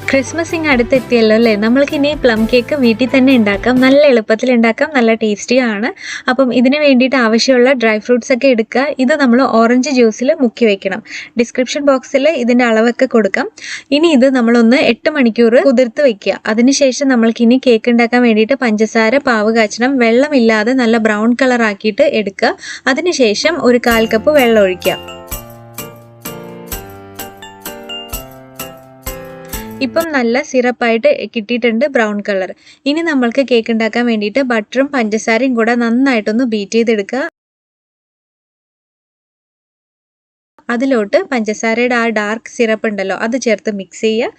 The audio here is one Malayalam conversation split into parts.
ക്രിസ്മസ് ഇങ്ങ് അടുത്തെത്തിയല്ലോ അല്ലേ? നമ്മൾക്ക് ഇനി പ്ലം കേക്ക് വീട്ടിൽ തന്നെ ഉണ്ടാക്കാം. നല്ല എളുപ്പത്തിൽ ഉണ്ടാക്കാം, നല്ല ടേസ്റ്റിയും ആണ്. അപ്പം ഇതിന് വേണ്ടിയിട്ട് ആവശ്യമുള്ള ഡ്രൈ ഫ്രൂട്ട്സ് ഒക്കെ എടുക്കുക. ഇത് നമ്മൾ ഓറഞ്ച് ജ്യൂസിൽ മുക്കി വെക്കണം. ഡിസ്ക്രിപ്ഷൻ ബോക്സിൽ ഇതിൻ്റെ അളവൊക്കെ കൊടുക്കാം. ഇനി ഇത് നമ്മളൊന്ന് 8 മണിക്കൂർ കുതിർത്ത് വെക്കുക. അതിനുശേഷം നമ്മൾക്ക് ഇനി കേക്ക് ഉണ്ടാക്കാൻ വേണ്ടിയിട്ട് പഞ്ചസാര പാവ് കാച്ചണം. വെള്ളമില്ലാതെ നല്ല ബ്രൗൺ കളർ ആക്കിയിട്ട് എടുക്കുക. അതിനുശേഷം ഒരു 1/4 കപ്പ് വെള്ളം ഒഴിക്കുക. ഇപ്പം നല്ല സിറപ്പായിട്ട് കിട്ടിയിട്ടുണ്ട്, ബ്രൗൺ കളർ. ഇനി നമ്മൾക്ക് കേക്ക് ഉണ്ടാക്കാൻ വേണ്ടിയിട്ട് ബട്ടറും പഞ്ചസാരയും കൂടെ നന്നായിട്ടൊന്ന് ബീറ്റ് ചെയ്തെടുക്കുക. അതിലോട്ട് പഞ്ചസാരയുടെ ആ ഡാർക്ക് സിറപ്പ് ഉണ്ടല്ലോ, അത് ചേർത്ത് മിക്സ് ചെയ്യുക.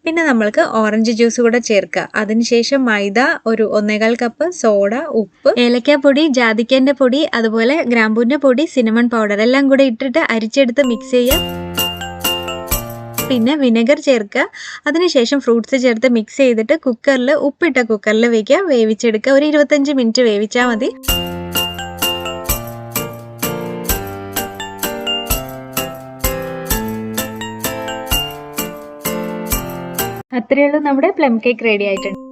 പിന്നെ നമ്മൾക്ക് ഓറഞ്ച് ജ്യൂസ് കൂടെ ചേർക്കുക. അതിനുശേഷം മൈദ ഒരു 1/4 കപ്പ്, സോഡ, ഉപ്പ്, ഏലക്കാപ്പൊടി, ജാതിക്കേൻ്റെ പൊടി, അതുപോലെ ഗ്രാമ്പൂവിൻ്റെ പൊടി, സിനമൺ പൗഡർ എല്ലാം കൂടെ ഇട്ടിട്ട് അരിച്ചെടുത്ത് മിക്സ് ചെയ്യുക. പിന്നെ വിനെഗർ ചേർക്കുക. അതിനുശേഷം ഫ്രൂട്ട്സ് ചേർത്ത് മിക്സ് ചെയ്തിട്ട് കുക്കറിൽ, ഉപ്പിട്ട കുക്കറിൽ വയ്ക്കുക, വേവിച്ചെടുക്കുക. ഒരു 25 മിനിറ്റ് വേവിച്ചാൽ മതി. അത്രയേ ഉള്ളൂ, നമ്മുടെ പ്ലം കേക്ക് റെഡി ആയിട്ടുണ്ട്.